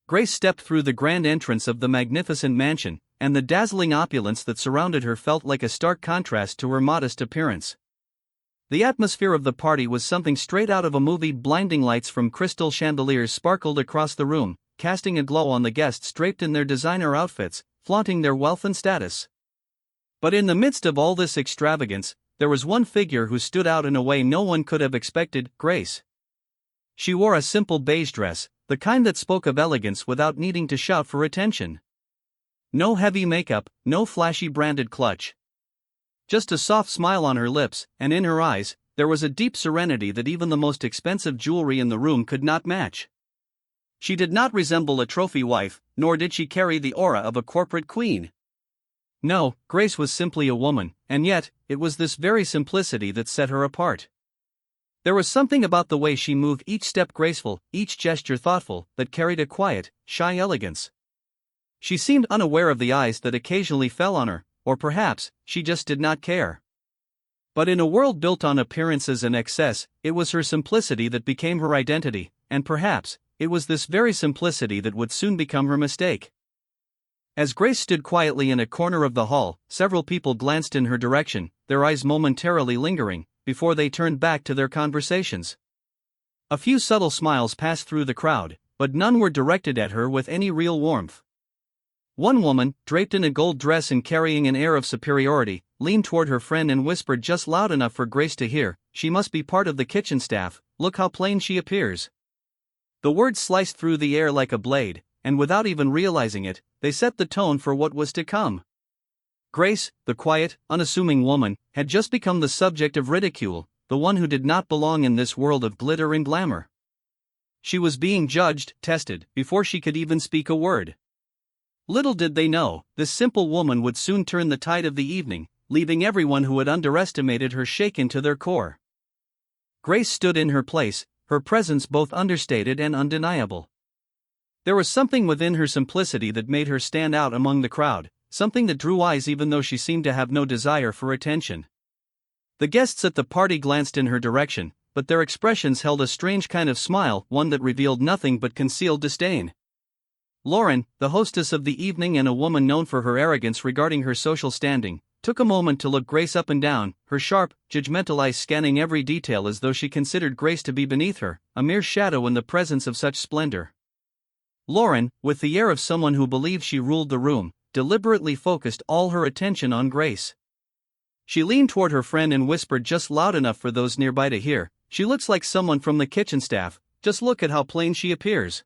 Grace stepped through the grand entrance of the magnificent mansion, and the dazzling opulence that surrounded her felt like a stark contrast to her modest appearance. The atmosphere of the party was something straight out of a movie. Blinding lights from crystal chandeliers sparkled across the room, casting a glow on the guests draped in their designer outfits, flaunting their wealth and status. But in the midst of all this extravagance, there was one figure who stood out in a way no one could have expected: Grace. She wore a simple beige dress, the kind that spoke of elegance without needing to shout for attention. No heavy makeup, no flashy branded clutch. Just a soft smile on her lips, and in her eyes, there was a deep serenity that even the most expensive jewelry in the room could not match. She did not resemble a trophy wife, nor did she carry the aura of a corporate queen. No, Grace was simply a woman, and yet, it was this very simplicity that set her apart. There was something about the way she moved, each step graceful, each gesture thoughtful, that carried a quiet, shy elegance. She seemed unaware of the eyes that occasionally fell on her, or perhaps, she just did not care. But in a world built on appearances and excess, it was her simplicity that became her identity, and perhaps, it was this very simplicity that would soon become her mistake. As Grace stood quietly in a corner of the hall, several people glanced in her direction, their eyes momentarily lingering, before they turned back to their conversations. A few subtle smiles passed through the crowd, but none were directed at her with any real warmth. One woman, draped in a gold dress and carrying an air of superiority, leaned toward her friend and whispered just loud enough for Grace to hear, "She must be part of the kitchen staff, look how plain she appears." The words sliced through the air like a blade, and without even realizing it, they set the tone for what was to come. Grace, the quiet, unassuming woman, had just become the subject of ridicule, the one who did not belong in this world of glitter and glamour. She was being judged, tested, before she could even speak a word. Little did they know, this simple woman would soon turn the tide of the evening, leaving everyone who had underestimated her shaken to their core. Grace stood in her place, her presence both understated and undeniable. There was something within her simplicity that made her stand out among the crowd, something that drew eyes even though she seemed to have no desire for attention. The guests at the party glanced in her direction, but their expressions held a strange kind of smile, one that revealed nothing but concealed disdain. Lauren, the hostess of the evening and a woman known for her arrogance regarding her social standing, took a moment to look Grace up and down, her sharp, judgmental eyes scanning every detail as though she considered Grace to be beneath her, a mere shadow in the presence of such splendor. Lauren, with the air of someone who believed she ruled the room, deliberately focused all her attention on Grace. She leaned toward her friend and whispered just loud enough for those nearby to hear, "She looks like someone from the kitchen staff, just look at how plain she appears."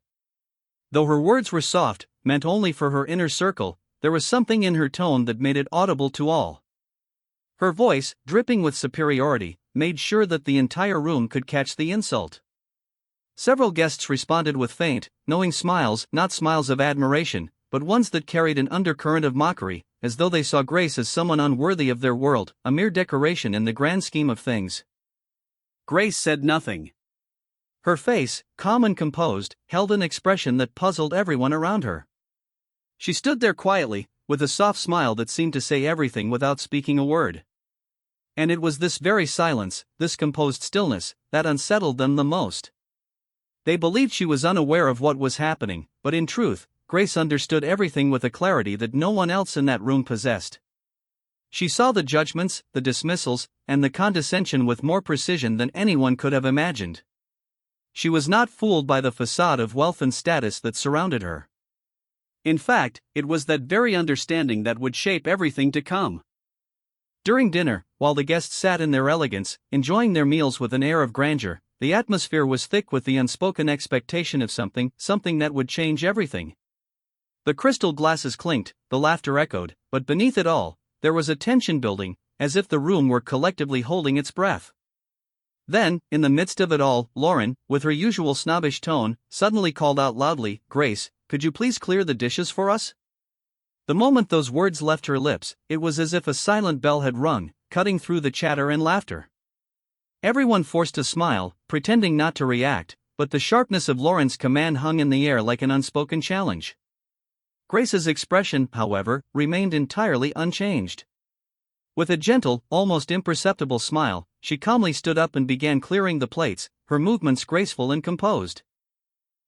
Though her words were soft, meant only for her inner circle, there was something in her tone that made it audible to all. Her voice, dripping with superiority, made sure that the entire room could catch the insult. Several guests responded with faint, knowing smiles, not smiles of admiration, but ones that carried an undercurrent of mockery, as though they saw Grace as someone unworthy of their world, a mere decoration in the grand scheme of things. Grace said nothing. Her face, calm and composed, held an expression that puzzled everyone around her. She stood there quietly, with a soft smile that seemed to say everything without speaking a word. And it was this very silence, this composed stillness, that unsettled them the most. They believed she was unaware of what was happening, but in truth, Grace understood everything with a clarity that no one else in that room possessed. She saw the judgments, the dismissals, and the condescension with more precision than anyone could have imagined. She was not fooled by the facade of wealth and status that surrounded her. In fact, it was that very understanding that would shape everything to come. During dinner, while the guests sat in their elegance, enjoying their meals with an air of grandeur, the atmosphere was thick with the unspoken expectation of something that would change everything. The crystal glasses clinked, the laughter echoed, but beneath it all, there was a tension building, as if the room were collectively holding its breath. Then, in the midst of it all, Lauren, with her usual snobbish tone, suddenly called out loudly, "Grace, could you please clear the dishes for us?" The moment those words left her lips, it was as if a silent bell had rung, cutting through the chatter and laughter. Everyone forced a smile, pretending not to react, but the sharpness of Lauren's command hung in the air like an unspoken challenge. Grace's expression, however, remained entirely unchanged. With a gentle, almost imperceptible smile, she calmly stood up and began clearing the plates, her movements graceful and composed.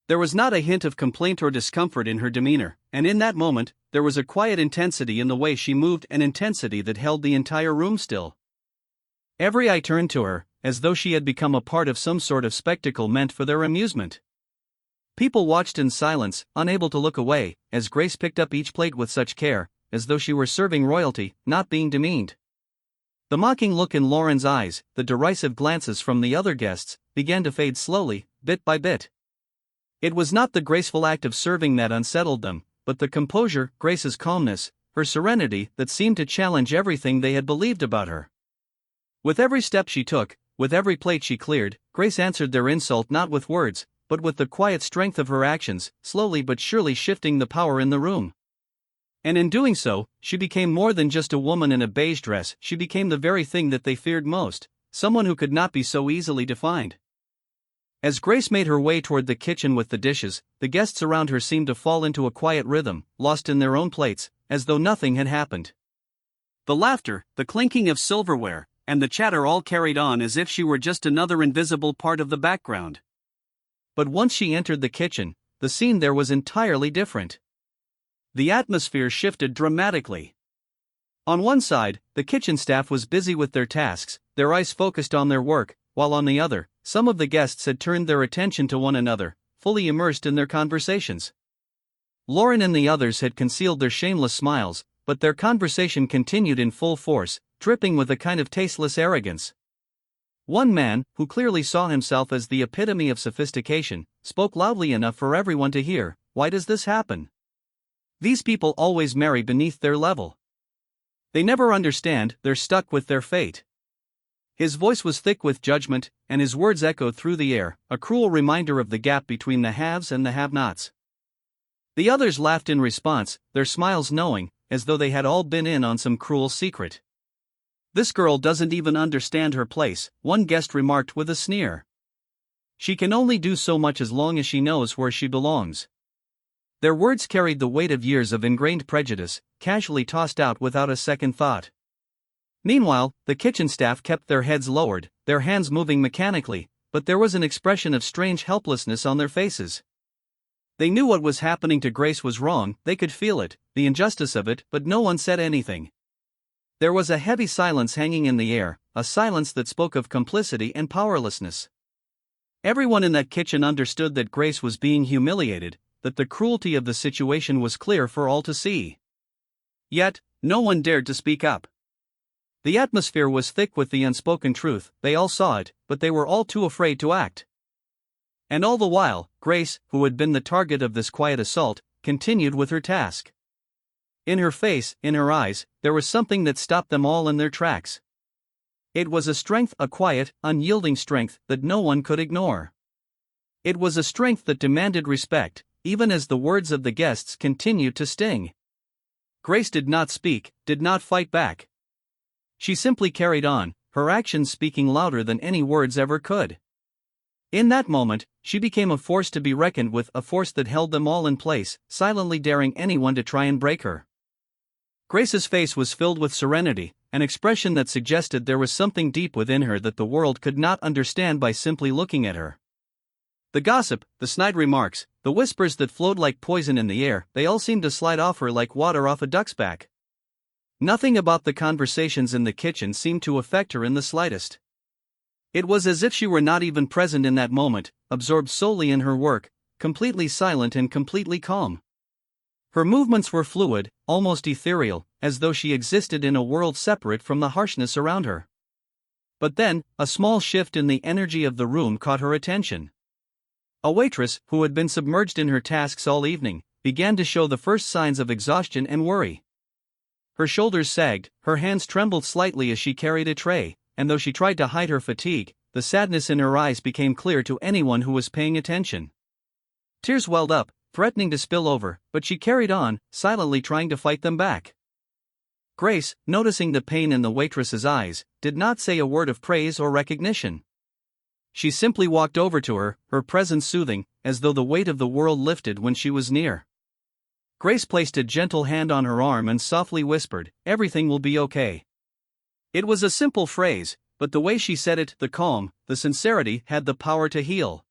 There was not a hint of complaint or discomfort in her demeanor, and in that moment, there was a quiet intensity in the way she moved, an intensity that held the entire room still. Every eye turned to her, as though she had become a part of some sort of spectacle meant for their amusement. People watched in silence, unable to look away, as Grace picked up each plate with such care, as though she were serving royalty, not being demeaned. The mocking look in Lauren's eyes, the derisive glances from the other guests, began to fade slowly, bit by bit. It was not the graceful act of serving that unsettled them, but the composure, Grace's calmness, her serenity that seemed to challenge everything they had believed about her. With every step she took, with every plate she cleared, Grace answered their insult not with words, but with the quiet strength of her actions, slowly but surely shifting the power in the room. And in doing so, she became more than just a woman in a beige dress, she became the very thing that they feared most, someone who could not be so easily defined. As Grace made her way toward the kitchen with the dishes, the guests around her seemed to fall into a quiet rhythm, lost in their own plates, as though nothing had happened. The laughter, the clinking of silverware, and the chatter all carried on as if she were just another invisible part of the background. But once she entered the kitchen, the scene there was entirely different. The atmosphere shifted dramatically. On one side, the kitchen staff was busy with their tasks, their eyes focused on their work, while on the other, some of the guests had turned their attention to one another, fully immersed in their conversations. Lauren and the others had concealed their shameless smiles, but their conversation continued in full force, dripping with a kind of tasteless arrogance. One man, who clearly saw himself as the epitome of sophistication, spoke loudly enough for everyone to hear. "Why does this happen? These people always marry beneath their level. They never understand, they're stuck with their fate." His voice was thick with judgment, and his words echoed through the air, a cruel reminder of the gap between the haves and the have-nots. The others laughed in response, their smiles knowing, as though they had all been in on some cruel secret. "This girl doesn't even understand her place," one guest remarked with a sneer. "She can only do so much as long as she knows where she belongs." Their words carried the weight of years of ingrained prejudice, casually tossed out without a second thought. Meanwhile, the kitchen staff kept their heads lowered, their hands moving mechanically, but there was an expression of strange helplessness on their faces. They knew what was happening to Grace was wrong, they could feel it, the injustice of it, but no one said anything. There was a heavy silence hanging in the air, a silence that spoke of complicity and powerlessness. Everyone in that kitchen understood that Grace was being humiliated, that the cruelty of the situation was clear for all to see. Yet, no one dared to speak up. The atmosphere was thick with the unspoken truth, they all saw it, but they were all too afraid to act. And all the while, Grace, who had been the target of this quiet assault, continued with her task. In her face, in her eyes, there was something that stopped them all in their tracks. It was a strength, a quiet, unyielding strength that no one could ignore. It was a strength that demanded respect, even as the words of the guests continued to sting. Grace did not speak, did not fight back. She simply carried on, her actions speaking louder than any words ever could. In that moment, she became a force to be reckoned with, a force that held them all in place, silently daring anyone to try and break her. Grace's face was filled with serenity, an expression that suggested there was something deep within her that the world could not understand by simply looking at her. The gossip, the snide remarks, the whispers that flowed like poison in the air, they all seemed to slide off her like water off a duck's back. Nothing about the conversations in the kitchen seemed to affect her in the slightest. It was as if she were not even present in that moment, absorbed solely in her work, completely silent and completely calm. Her movements were fluid, almost ethereal, as though she existed in a world separate from the harshness around her. But then, a small shift in the energy of the room caught her attention. A waitress, who had been submerged in her tasks all evening, began to show the first signs of exhaustion and worry. Her shoulders sagged, her hands trembled slightly as she carried a tray, and though she tried to hide her fatigue, the sadness in her eyes became clear to anyone who was paying attention. Tears welled up, threatening to spill over, but she carried on, silently trying to fight them back. Grace, noticing the pain in the waitress's eyes, did not say a word of praise or recognition. She simply walked over to her, her presence soothing, as though the weight of the world lifted when she was near. Grace placed a gentle hand on her arm and softly whispered, "Everything will be okay." It was a simple phrase, but the way she said it, the calm, the sincerity, had the power to heal.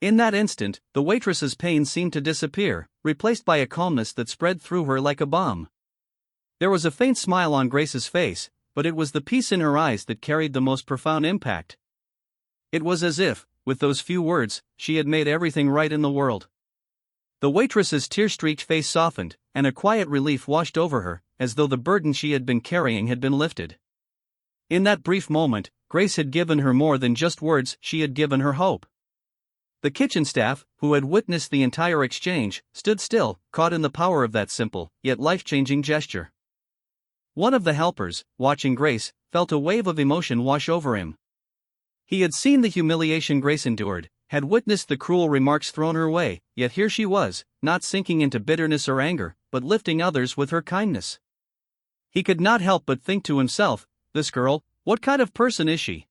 In that instant, the waitress's pain seemed to disappear, replaced by a calmness that spread through her like a balm. There was a faint smile on Grace's face, but it was the peace in her eyes that carried the most profound impact. It was as if, with those few words, she had made everything right in the world. The waitress's tear-streaked face softened, and a quiet relief washed over her, as though the burden she had been carrying had been lifted. In that brief moment, Grace had given her more than just words, she had given her hope. The kitchen staff, who had witnessed the entire exchange, stood still, caught in the power of that simple, yet life-changing gesture. One of the helpers, watching Grace, felt a wave of emotion wash over him. He had seen the humiliation Grace endured, had witnessed the cruel remarks thrown her way, yet here she was, not sinking into bitterness or anger, but lifting others with her kindness. He could not help but think to himself, this girl, what kind of person is she?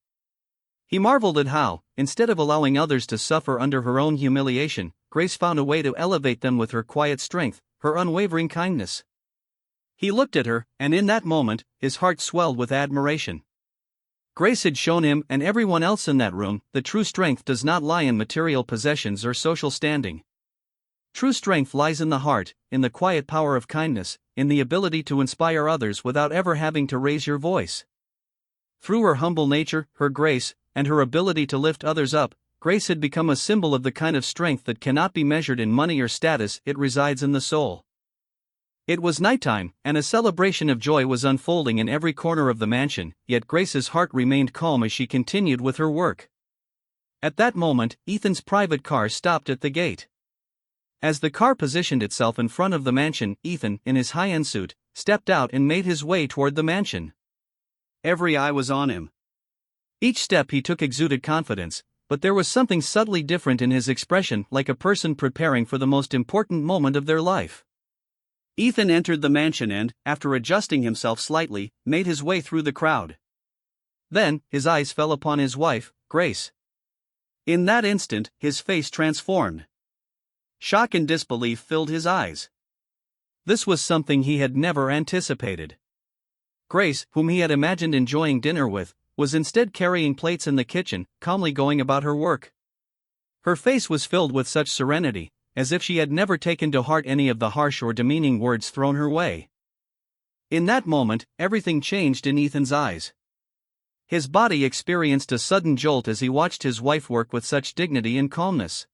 He marveled at how, instead of allowing others to suffer under her own humiliation, Grace found a way to elevate them with her quiet strength, her unwavering kindness. He looked at her, and in that moment, his heart swelled with admiration. Grace had shown him and everyone else in that room that true strength does not lie in material possessions or social standing. True strength lies in the heart, in the quiet power of kindness, in the ability to inspire others without ever having to raise your voice. Through her humble nature, her grace, and her ability to lift others up, Grace had become a symbol of the kind of strength that cannot be measured in money or status. It resides in the soul. It was nighttime, and a celebration of joy was unfolding in every corner of the mansion, yet Grace's heart remained calm as she continued with her work. At that moment, Ethan's private car stopped at the gate. As the car positioned itself in front of the mansion, Ethan, in his high-end suit, stepped out and made his way toward the mansion. Every eye was on him. Each step he took exuded confidence, but there was something subtly different in his expression, like a person preparing for the most important moment of their life. Ethan entered the mansion and, after adjusting himself slightly, made his way through the crowd. Then, his eyes fell upon his wife, Grace. In that instant, his face transformed. Shock and disbelief filled his eyes. This was something he had never anticipated. Grace, whom he had imagined enjoying dinner with, was instead carrying plates in the kitchen, calmly going about her work. Her face was filled with such serenity, as if she had never taken to heart any of the harsh or demeaning words thrown her way. In that moment, everything changed in Ethan's eyes. His body experienced a sudden jolt as he watched his wife work with such dignity and calmness.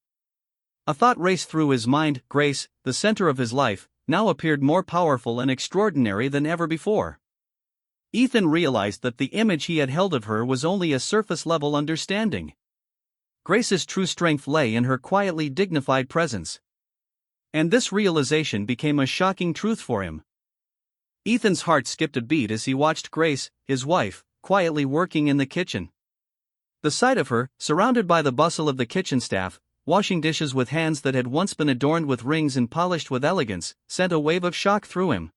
A thought raced through his mind. Grace, the center of his life, now appeared more powerful and extraordinary than ever before. Ethan realized that the image he had held of her was only a surface-level understanding. Grace's true strength lay in her quietly dignified presence. And this realization became a shocking truth for him. Ethan's heart skipped a beat as he watched Grace, his wife, quietly working in the kitchen. The sight of her, surrounded by the bustle of the kitchen staff, washing dishes with hands that had once been adorned with rings and polished with elegance, sent a wave of shock through him.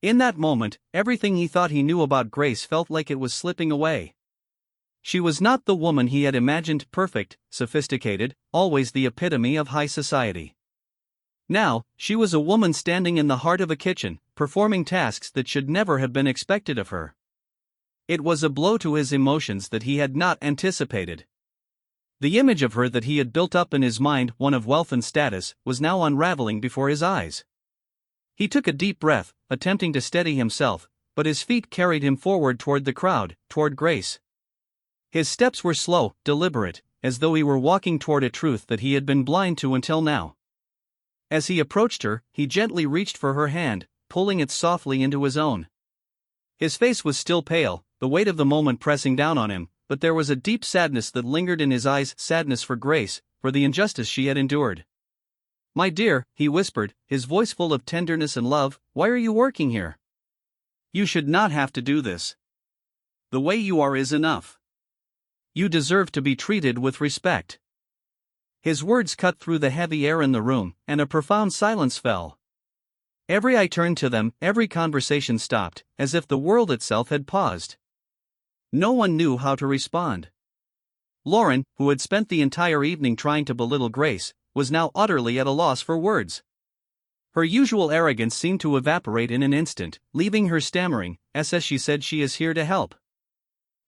In that moment, everything he thought he knew about Grace felt like it was slipping away. She was not the woman he had imagined, perfect, sophisticated, always the epitome of high society. Now, she was a woman standing in the heart of a kitchen, performing tasks that should never have been expected of her. It was a blow to his emotions that he had not anticipated. The image of her that he had built up in his mind, one of wealth and status, was now unraveling before his eyes. He took a deep breath, attempting to steady himself, but his feet carried him forward toward the crowd, toward Grace. His steps were slow, deliberate, as though he were walking toward a truth that he had been blind to until now. As he approached her, he gently reached for her hand, pulling it softly into his own. His face was still pale, the weight of the moment pressing down on him, but there was a deep sadness that lingered in his eyes, sadness for Grace, for the injustice she had endured. "My dear," he whispered, his voice full of tenderness and love, "why are you working here? You should not have to do this. The way you are is enough. You deserve to be treated with respect." His words cut through the heavy air in the room, and a profound silence fell. Every eye turned to them, every conversation stopped, as if the world itself had paused. No one knew how to respond. Lauren, who had spent the entire evening trying to belittle Grace, was now utterly at a loss for words. Her usual arrogance seemed to evaporate in an instant, leaving her stammering, as she said, "She is here to help."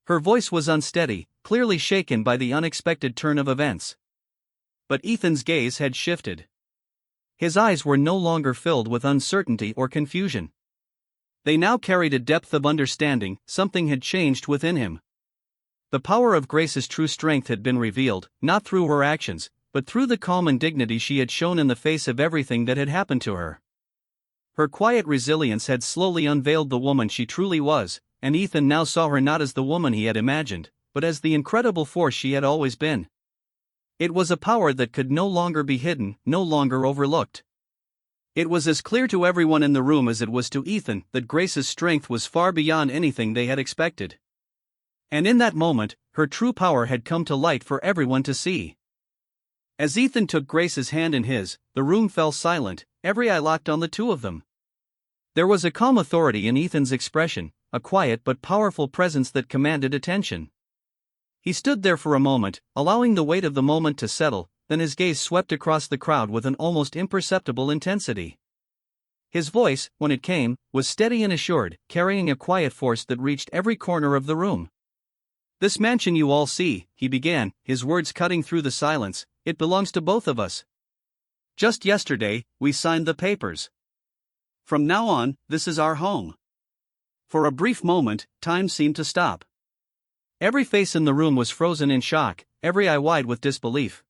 Her voice was unsteady, clearly shaken by the unexpected turn of events. but Ethan's gaze had shifted. His eyes were no longer filled with uncertainty or confusion. They now carried a depth of understanding. Something had changed within him. The power of Grace's true strength had been revealed, not through her actions, but through the calm and dignity she had shown in the face of everything that had happened to her. Her quiet resilience had slowly unveiled the woman she truly was, and Ethan now saw her not as the woman he had imagined, but as the incredible force she had always been. It was a power that could no longer be hidden, no longer overlooked. It was as clear to everyone in the room as it was to Ethan that Grace's strength was far beyond anything they had expected. And in that moment, her true power had come to light for everyone to see. As Ethan took Grace's hand in his, the room fell silent, every eye locked on the two of them. There was a calm authority in Ethan's expression, a quiet but powerful presence that commanded attention. He stood there for a moment, allowing the weight of the moment to settle, then his gaze swept across the crowd with an almost imperceptible intensity. His voice, when it came, was steady and assured, carrying a quiet force that reached every corner of the room. "This mansion you all see," he began, his words cutting through the silence, "it belongs to both of us. Just yesterday, we signed the papers. From now on, this is our home." For a brief moment, time seemed to stop. Every face in the room was frozen in shock, every eye wide with disbelief.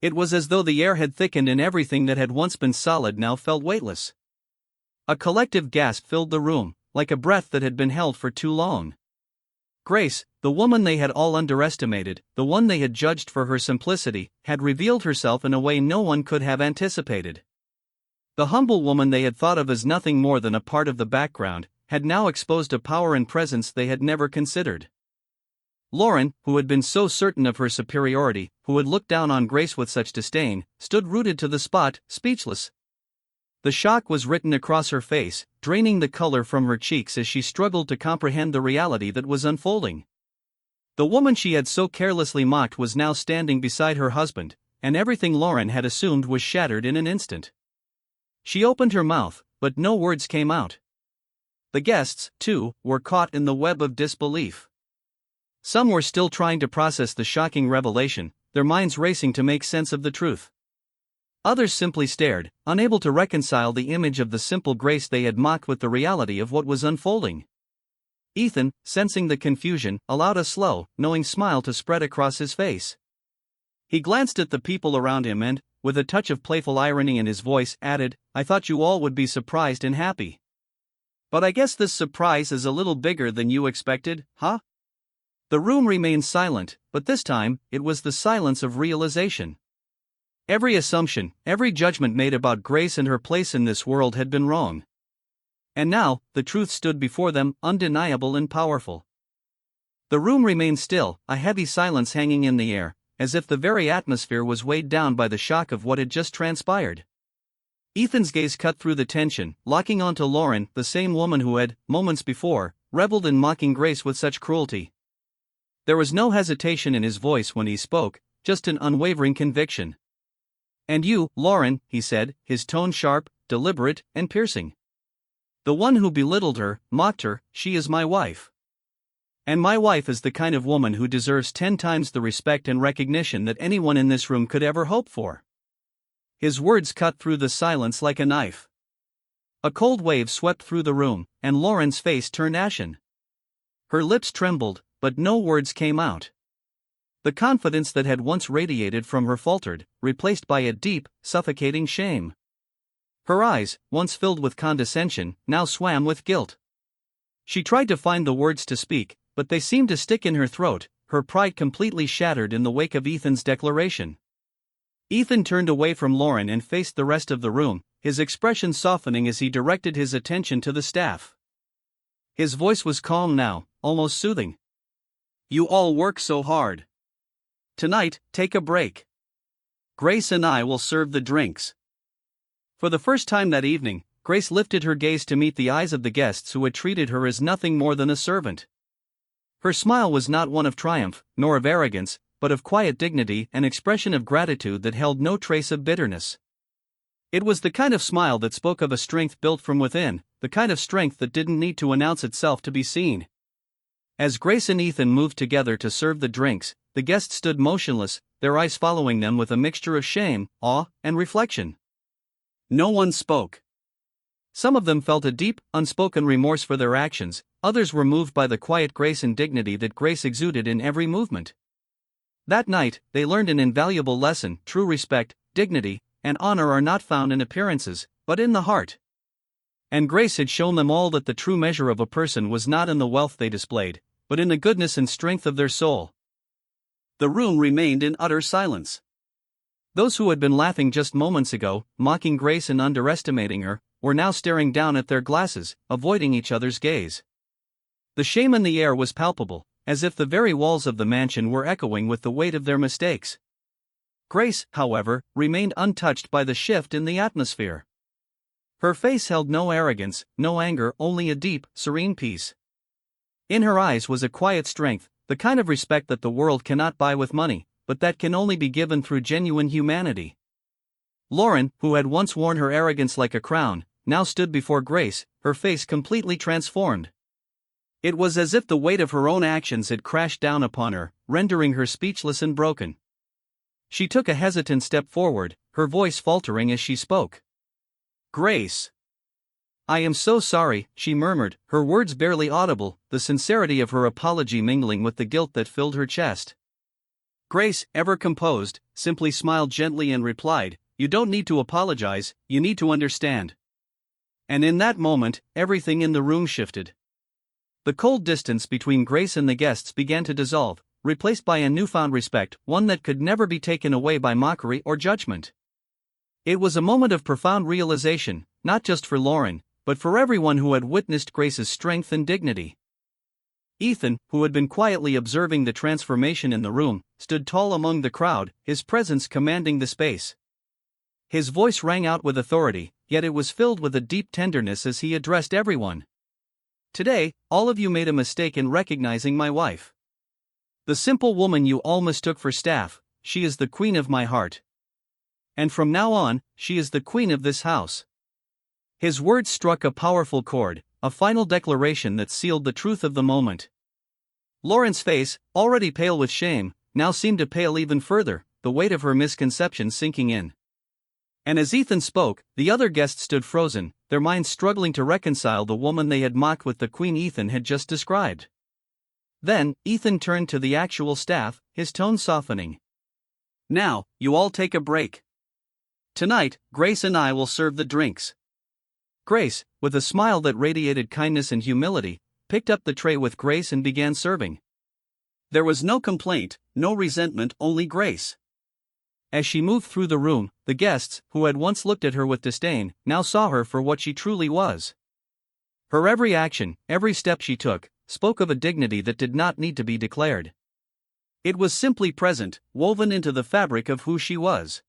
It was as though the air had thickened and everything that had once been solid now felt weightless. A collective gasp filled the room, like a breath that had been held for too long. Grace, the woman they had all underestimated, the one they had judged for her simplicity, had revealed herself in a way no one could have anticipated. The humble woman they had thought of as nothing more than a part of the background, had now exposed a power and presence they had never considered. Lauren, who had been so certain of her superiority, who had looked down on Grace with such disdain, stood rooted to the spot, speechless. The shock was written across her face, draining the color from her cheeks as she struggled to comprehend the reality that was unfolding. The woman she had so carelessly mocked was now standing beside her husband, and everything Lauren had assumed was shattered in an instant. She opened her mouth, but no words came out. The guests, too, were caught in the web of disbelief. Some were still trying to process the shocking revelation, their minds racing to make sense of the truth. Others simply stared, unable to reconcile the image of the simple Grace they had mocked with the reality of what was unfolding. Ethan, sensing the confusion, allowed a slow, knowing smile to spread across his face. He glanced at the people around him and, with a touch of playful irony in his voice, added, "I thought you all would be surprised and happy. But I guess this surprise is a little bigger than you expected, huh?" The room remained silent, but this time, it was the silence of realization. Every assumption, every judgment made about Grace and her place in this world had been wrong. And now, the truth stood before them, undeniable and powerful. The room remained still, a heavy silence hanging in the air, as if the very atmosphere was weighed down by the shock of what had just transpired. Ethan's gaze cut through the tension, locking onto Lauren, the same woman who had, moments before, reveled in mocking Grace with such cruelty. There was no hesitation in his voice when he spoke, just an unwavering conviction. "And you, Lauren," he said, his tone sharp, deliberate, and piercing. "The one who belittled her, mocked her, she is my wife. And my wife is the kind of woman who deserves 10 times the respect and recognition that anyone in this room could ever hope for." His words cut through the silence like a knife. A cold wave swept through the room, and Lauren's face turned ashen. Her lips trembled, but no words came out. The confidence that had once radiated from her faltered, replaced by a deep, suffocating shame. Her eyes, once filled with condescension, now swam with guilt. She tried to find the words to speak, but they seemed to stick in her throat, her pride completely shattered in the wake of Ethan's declaration. Ethan turned away from Lauren and faced the rest of the room, his expression softening as he directed his attention to the staff. His voice was calm now, almost soothing. "You all work so hard. Tonight, take a break. Grace and I will serve the drinks." For the first time that evening, Grace lifted her gaze to meet the eyes of the guests who had treated her as nothing more than a servant. Her smile was not one of triumph, nor of arrogance, but of quiet dignity, an expression of gratitude that held no trace of bitterness. It was the kind of smile that spoke of a strength built from within, the kind of strength that didn't need to announce itself to be seen. As Grace and Ethan moved together to serve the drinks, the guests stood motionless, their eyes following them with a mixture of shame, awe, and reflection. No one spoke. Some of them felt a deep, unspoken remorse for their actions, others were moved by the quiet grace and dignity that Grace exuded in every movement. That night, they learned an invaluable lesson: true respect, dignity, and honor are not found in appearances, but in the heart. And Grace had shown them all that the true measure of a person was not in the wealth they displayed, but in the goodness and strength of their soul. The room remained in utter silence. Those who had been laughing just moments ago, mocking Grace and underestimating her, were now staring down at their glasses, avoiding each other's gaze. The shame in the air was palpable, as if the very walls of the mansion were echoing with the weight of their mistakes. Grace, however, remained untouched by the shift in the atmosphere. Her face held no arrogance, no anger, only a deep, serene peace. In her eyes was a quiet strength, the kind of respect that the world cannot buy with money, but that can only be given through genuine humanity. Lauren, who had once worn her arrogance like a crown, now stood before Grace, her face completely transformed. It was as if the weight of her own actions had crashed down upon her, rendering her speechless and broken. She took a hesitant step forward, her voice faltering as she spoke. "Grace, I am so sorry," she murmured, her words barely audible, the sincerity of her apology mingling with the guilt that filled her chest. Grace, ever composed, simply smiled gently and replied, "You don't need to apologize, you need to understand." And in that moment, everything in the room shifted. The cold distance between Grace and the guests began to dissolve, replaced by a newfound respect, one that could never be taken away by mockery or judgment. It was a moment of profound realization, not just for Lauren, but for everyone who had witnessed Grace's strength and dignity. Ethan, who had been quietly observing the transformation in the room, stood tall among the crowd, his presence commanding the space. His voice rang out with authority, yet it was filled with a deep tenderness as he addressed everyone. "Today, all of you made a mistake in recognizing my wife. The simple woman you all mistook for staff, she is the queen of my heart. And from now on, she is the queen of this house." His words struck a powerful chord, a final declaration that sealed the truth of the moment. Lauren's face, already pale with shame, now seemed to pale even further, the weight of her misconception sinking in. And as Ethan spoke, the other guests stood frozen, their minds struggling to reconcile the woman they had mocked with the queen Ethan had just described. Then, Ethan turned to the actual staff, his tone softening. "Now, you all take a break. Tonight, Grace and I will serve the drinks." Grace, with a smile that radiated kindness and humility, picked up the tray with grace and began serving. There was no complaint, no resentment, only grace. As she moved through the room, the guests, who had once looked at her with disdain, now saw her for what she truly was. Her every action, every step she took, spoke of a dignity that did not need to be declared. It was simply present, woven into the fabric of who she was.